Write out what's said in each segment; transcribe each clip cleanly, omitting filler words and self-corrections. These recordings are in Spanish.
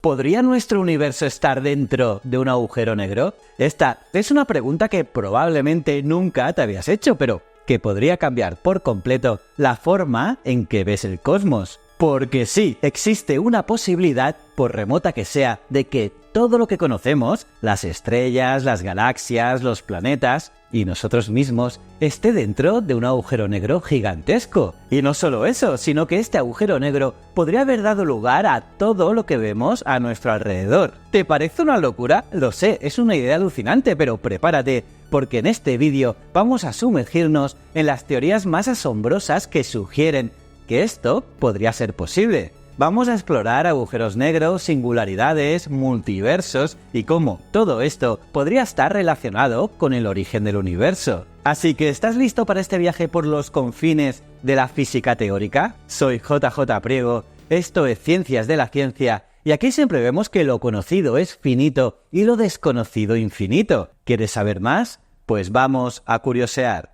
¿Podría nuestro universo estar dentro de un agujero negro? Esta es una pregunta que probablemente nunca te habías hecho, pero que podría cambiar por completo la forma en que ves el cosmos. Porque sí, existe una posibilidad, por remota que sea, de que todo lo que conocemos, las estrellas, las galaxias, los planetas y nosotros mismos, esté dentro de un agujero negro gigantesco. Y no solo eso, sino que este agujero negro podría haber dado lugar a todo lo que vemos a nuestro alrededor. ¿Te parece una locura? Lo sé, es una idea alucinante, pero prepárate, porque en este vídeo vamos a sumergirnos en las teorías más asombrosas que sugieren que esto podría ser posible. Vamos a explorar agujeros negros, singularidades, multiversos y cómo todo esto podría estar relacionado con el origen del universo. Así que, ¿estás listo para este viaje por los confines de la física teórica? Soy JJ Priego, esto es Ciencias de la Ciencia, y aquí siempre vemos que lo conocido es finito y lo desconocido infinito. ¿Quieres saber más? Pues vamos a curiosear.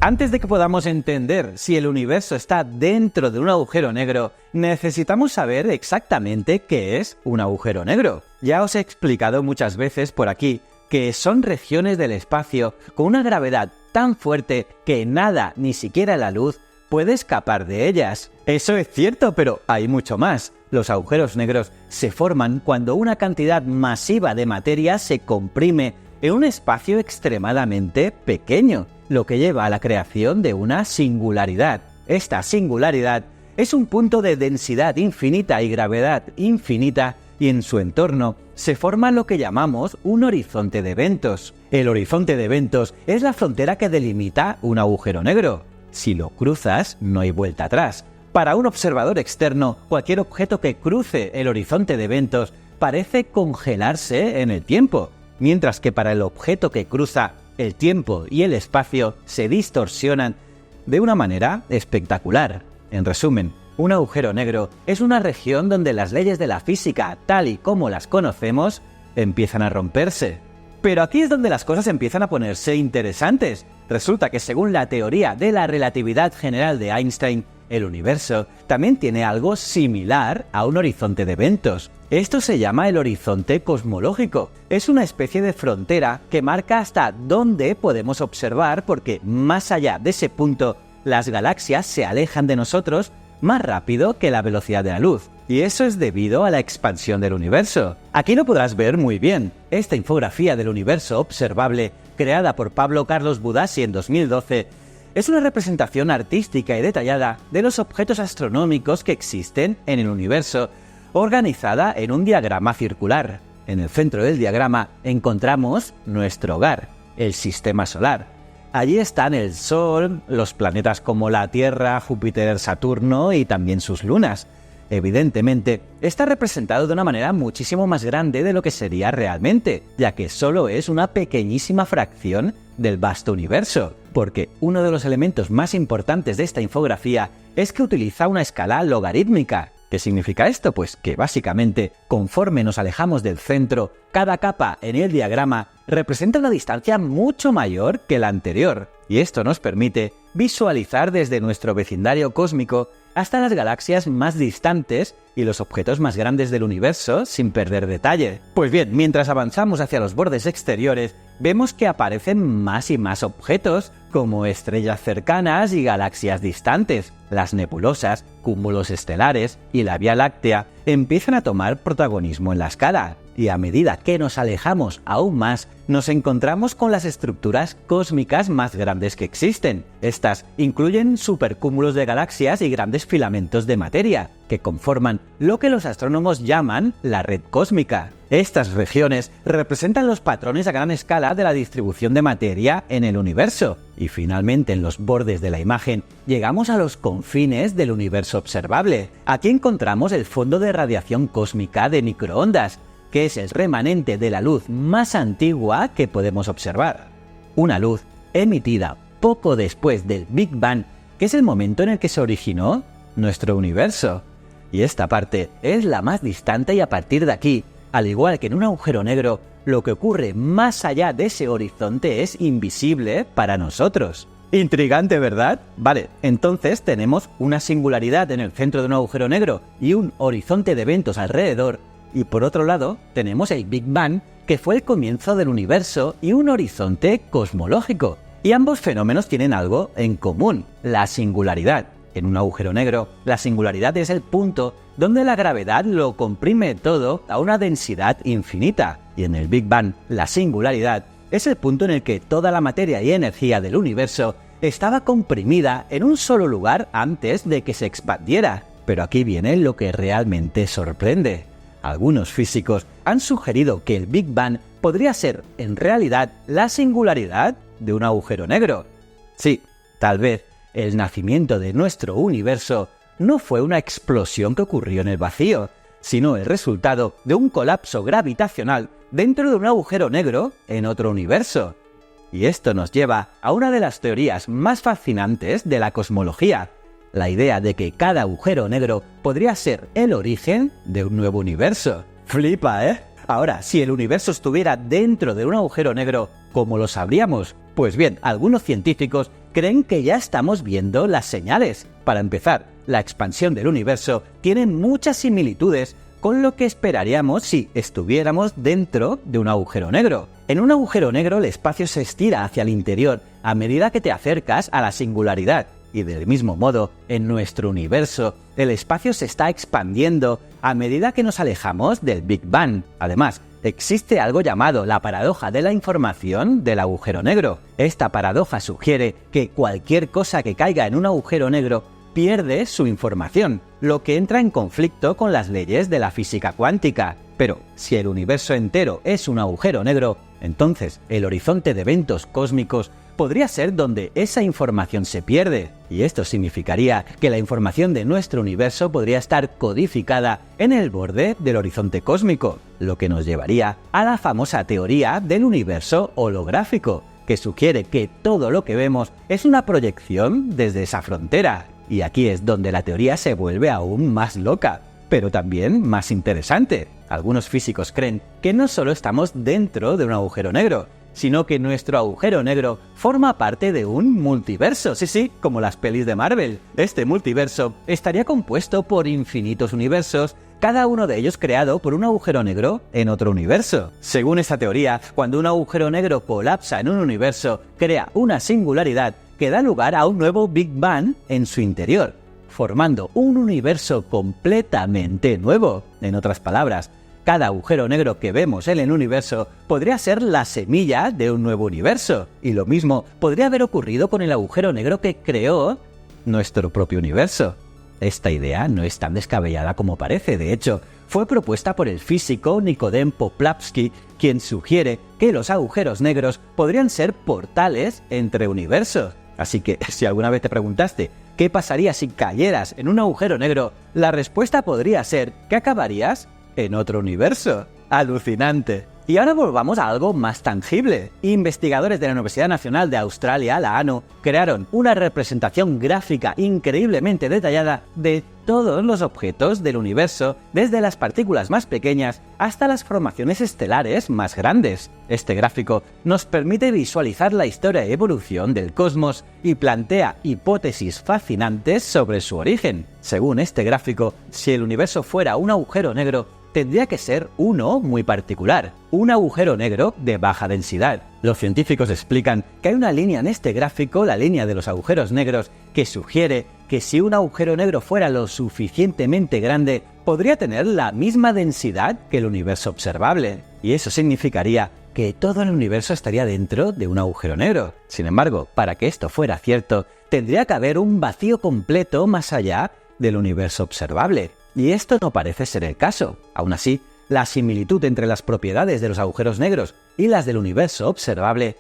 Antes de que podamos entender si el universo está dentro de un agujero negro, necesitamos saber exactamente qué es un agujero negro. Ya os he explicado muchas veces por aquí que son regiones del espacio con una gravedad tan fuerte que nada, ni siquiera la luz, puede escapar de ellas. Eso es cierto, pero hay mucho más. Los agujeros negros se forman cuando una cantidad masiva de materia se comprime en un espacio extremadamente pequeño, lo que lleva a la creación de una singularidad. Esta singularidad es un punto de densidad infinita y gravedad infinita, y en su entorno se forma lo que llamamos un horizonte de eventos. El horizonte de eventos es la frontera que delimita un agujero negro. Si lo cruzas, no hay vuelta atrás. Para un observador externo, cualquier objeto que cruce el horizonte de eventos parece congelarse en el tiempo, mientras que para el objeto que cruza, el tiempo y el espacio se distorsionan de una manera espectacular. En resumen, un agujero negro es una región donde las leyes de la física, tal y como las conocemos, empiezan a romperse. Pero aquí es donde las cosas empiezan a ponerse interesantes. Resulta que según la teoría de la relatividad general de Einstein, el universo también tiene algo similar a un horizonte de eventos. Esto se llama el horizonte cosmológico. Es una especie de frontera que marca hasta dónde podemos observar, porque más allá de ese punto, las galaxias se alejan de nosotros más rápido que la velocidad de la luz. Y eso es debido a la expansión del universo. Aquí lo podrás ver muy bien. Esta infografía del universo observable, creada por Pablo Carlos Budassi en 2012, es una representación artística y detallada de los objetos astronómicos que existen en el universo, organizada en un diagrama circular. En el centro del diagrama encontramos nuestro hogar, el sistema solar. Allí están el Sol, los planetas como la Tierra, Júpiter, Saturno y también sus lunas. Evidentemente, está representado de una manera muchísimo más grande de lo que sería realmente, ya que solo es una pequeñísima fracción del vasto universo, porque uno de los elementos más importantes de esta infografía es que utiliza una escala logarítmica. ¿Qué significa esto? Pues que básicamente, conforme nos alejamos del centro, cada capa en el diagrama representa una distancia mucho mayor que la anterior, y esto nos permite visualizar desde nuestro vecindario cósmico hasta las galaxias más distantes y los objetos más grandes del universo sin perder detalle. Pues bien, mientras avanzamos hacia los bordes exteriores, vemos que aparecen más y más objetos, como estrellas cercanas y galaxias distantes. Las nebulosas, cúmulos estelares y la Vía Láctea empiezan a tomar protagonismo en la escala, y a medida que nos alejamos aún más, nos encontramos con las estructuras cósmicas más grandes que existen. Estas incluyen supercúmulos de galaxias y grandes filamentos de materia, que conforman lo que los astrónomos llaman la red cósmica. Estas regiones representan los patrones a gran escala de la distribución de materia en el universo. Y finalmente, en los bordes de la imagen, llegamos a los confines del universo observable. Aquí encontramos el fondo de radiación cósmica de microondas, que es el remanente de la luz más antigua que podemos observar. Una luz emitida poco después del Big Bang, que es el momento en el que se originó nuestro universo. Y esta parte es la más distante, y a partir de aquí, al igual que en un agujero negro, lo que ocurre más allá de ese horizonte es invisible para nosotros. Intrigante, ¿verdad? Vale, entonces tenemos una singularidad en el centro de un agujero negro y un horizonte de eventos alrededor, y por otro lado tenemos el Big Bang, que fue el comienzo del universo y un horizonte cosmológico. Y ambos fenómenos tienen algo en común, la singularidad. En un agujero negro, la singularidad es el punto donde la gravedad lo comprime todo a una densidad infinita, y en el Big Bang, la singularidad es el punto en el que toda la materia y energía del universo estaba comprimida en un solo lugar antes de que se expandiera. Pero aquí viene lo que realmente sorprende. Algunos físicos han sugerido que el Big Bang podría ser, en realidad, la singularidad de un agujero negro. Sí, tal vez el nacimiento de nuestro universo no fue una explosión que ocurrió en el vacío, sino el resultado de un colapso gravitacional dentro de un agujero negro en otro universo. Y esto nos lleva a una de las teorías más fascinantes de la cosmología, la idea de que cada agujero negro podría ser el origen de un nuevo universo. Flipa, ¿eh? Ahora, si el universo estuviera dentro de un agujero negro, ¿cómo lo sabríamos? Pues bien, algunos científicos creen que ya estamos viendo las señales. Para empezar, la expansión del universo tiene muchas similitudes con lo que esperaríamos si estuviéramos dentro de un agujero negro. En un agujero negro el espacio se estira hacia el interior a medida que te acercas a la singularidad, y del mismo modo, en nuestro universo, el espacio se está expandiendo a medida que nos alejamos del Big Bang. Además, existe algo llamado la paradoja de la información del agujero negro. Esta paradoja sugiere que cualquier cosa que caiga en un agujero negro pierde su información, lo que entra en conflicto con las leyes de la física cuántica. Pero si el universo entero es un agujero negro, entonces el horizonte de eventos cósmicos podría ser donde esa información se pierde, y esto significaría que la información de nuestro universo podría estar codificada en el borde del horizonte cósmico, lo que nos llevaría a la famosa teoría del universo holográfico, que sugiere que todo lo que vemos es una proyección desde esa frontera. Y aquí es donde la teoría se vuelve aún más loca, pero también más interesante. Algunos físicos creen que no solo estamos dentro de un agujero negro, sino que nuestro agujero negro forma parte de un multiverso, sí, como las pelis de Marvel. Este multiverso estaría compuesto por infinitos universos, cada uno de ellos creado por un agujero negro en otro universo. Según esta teoría, cuando un agujero negro colapsa en un universo, crea una singularidad que da lugar a un nuevo Big Bang en su interior, formando un universo completamente nuevo. En otras palabras, cada agujero negro que vemos en el universo podría ser la semilla de un nuevo universo, y lo mismo podría haber ocurrido con el agujero negro que creó nuestro propio universo. Esta idea no es tan descabellada como parece. De hecho, fue propuesta por el físico Nikodem Poplavsky, quien sugiere que los agujeros negros podrían ser portales entre universos. Así que, si alguna vez te preguntaste qué pasaría si cayeras en un agujero negro, la respuesta podría ser que acabarías en otro universo. ¡Alucinante! Y ahora volvamos a algo más tangible. Investigadores de la Universidad Nacional de Australia, la ANU, crearon una representación gráfica increíblemente detallada de todos los objetos del universo, desde las partículas más pequeñas hasta las formaciones estelares más grandes. Este gráfico nos permite visualizar la historia y evolución del cosmos y plantea hipótesis fascinantes sobre su origen. Según este gráfico, si el universo fuera un agujero negro, tendría que ser uno muy particular, un agujero negro de baja densidad. Los científicos explican que hay una línea en este gráfico, la línea de los agujeros negros, que sugiere que si un agujero negro fuera lo suficientemente grande, podría tener la misma densidad que el universo observable. Y eso significaría que todo el universo estaría dentro de un agujero negro. Sin embargo, para que esto fuera cierto, tendría que haber un vacío completo más allá del universo observable. Y esto no parece ser el caso. Aún así, la similitud entre las propiedades de los agujeros negros y las del universo observable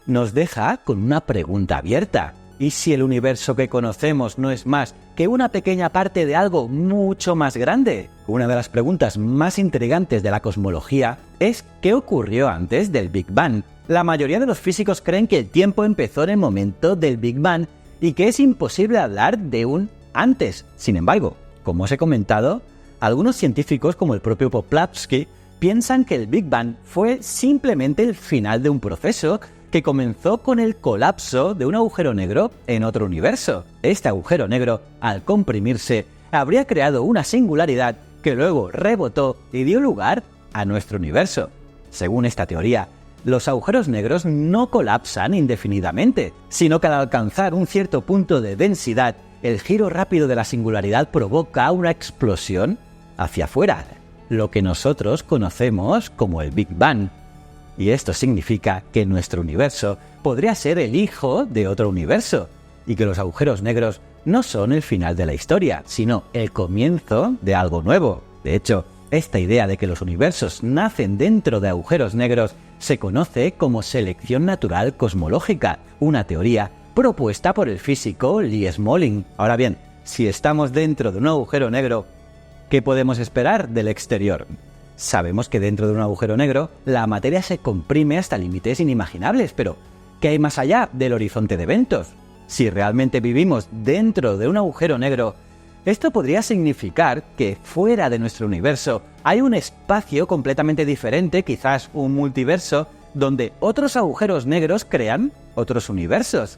nos deja con una pregunta abierta. ¿Y si el universo que conocemos no es más que una pequeña parte de algo mucho más grande? Una de las preguntas más intrigantes de la cosmología es ¿qué ocurrió antes del Big Bang? La mayoría de los físicos creen que el tiempo empezó en el momento del Big Bang y que es imposible hablar de un antes. Sin embargo, como os he comentado, algunos científicos como el propio Poplavsky piensan que el Big Bang fue simplemente el final de un proceso que comenzó con el colapso de un agujero negro en otro universo. Este agujero negro, al comprimirse, habría creado una singularidad que luego rebotó y dio lugar a nuestro universo. Según esta teoría, los agujeros negros no colapsan indefinidamente, sino que al alcanzar un cierto punto de densidad, el giro rápido de la singularidad provoca una explosión hacia afuera, lo que nosotros conocemos como el Big Bang. Y esto significa que nuestro universo podría ser el hijo de otro universo, y que los agujeros negros no son el final de la historia, sino el comienzo de algo nuevo. De hecho, esta idea de que los universos nacen dentro de agujeros negros se conoce como selección natural cosmológica, una teoría propuesta por el físico Lee Smolin. Ahora bien, si estamos dentro de un agujero negro, ¿qué podemos esperar del exterior? Sabemos que dentro de un agujero negro la materia se comprime hasta límites inimaginables, pero ¿qué hay más allá del horizonte de eventos? Si realmente vivimos dentro de un agujero negro, esto podría significar que fuera de nuestro universo hay un espacio completamente diferente, quizás un multiverso, donde otros agujeros negros crean otros universos.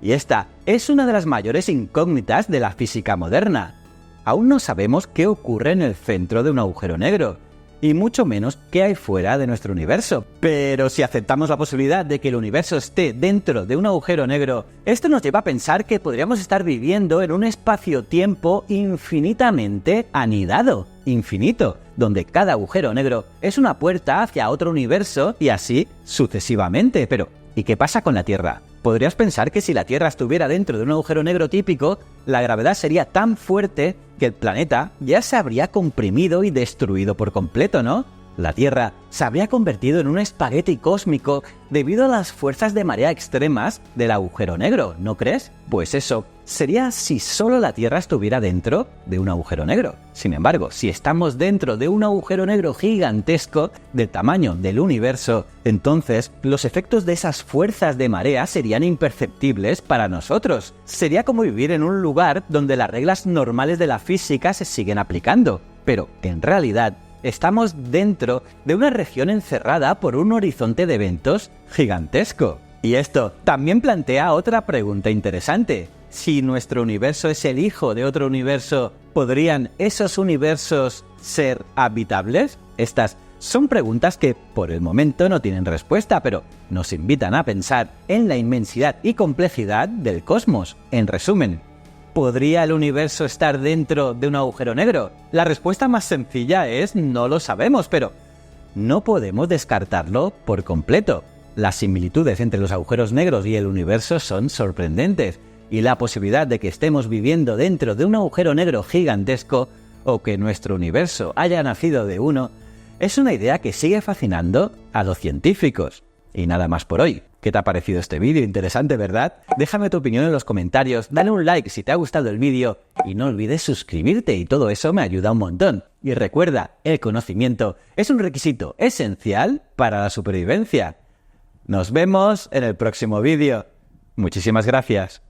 Y esta es una de las mayores incógnitas de la física moderna. Aún no sabemos qué ocurre en el centro de un agujero negro, y mucho menos qué hay fuera de nuestro universo. Pero si aceptamos la posibilidad de que el universo esté dentro de un agujero negro, esto nos lleva a pensar que podríamos estar viviendo en un espacio-tiempo infinitamente anidado, infinito, donde cada agujero negro es una puerta hacia otro universo y así sucesivamente. Pero, ¿y qué pasa con la Tierra? Podrías pensar que si la Tierra estuviera dentro de un agujero negro típico, la gravedad sería tan fuerte que el planeta ya se habría comprimido y destruido por completo, ¿no? La Tierra se habría convertido en un espagueti cósmico debido a las fuerzas de marea extremas del agujero negro, ¿no crees? Pues eso sería si solo la Tierra estuviera dentro de un agujero negro. Sin embargo, si estamos dentro de un agujero negro gigantesco del tamaño del universo, entonces los efectos de esas fuerzas de marea serían imperceptibles para nosotros. Sería como vivir en un lugar donde las reglas normales de la física se siguen aplicando, pero en realidad estamos dentro de una región encerrada por un horizonte de eventos gigantesco. Y esto también plantea otra pregunta interesante. Si nuestro universo es el hijo de otro universo, ¿podrían esos universos ser habitables? Estas son preguntas que por el momento no tienen respuesta, pero nos invitan a pensar en la inmensidad y complejidad del cosmos. En resumen, ¿podría el universo estar dentro de un agujero negro? La respuesta más sencilla es no lo sabemos, pero no podemos descartarlo por completo. Las similitudes entre los agujeros negros y el universo son sorprendentes, y la posibilidad de que estemos viviendo dentro de un agujero negro gigantesco o que nuestro universo haya nacido de uno es una idea que sigue fascinando a los científicos. Y nada más por hoy. ¿Qué te ha parecido este vídeo? Interesante, ¿verdad? Déjame tu opinión en los comentarios, dale un like si te ha gustado el vídeo y no olvides suscribirte, y todo eso me ayuda un montón. Y recuerda, el conocimiento es un requisito esencial para la supervivencia. Nos vemos en el próximo vídeo. Muchísimas gracias.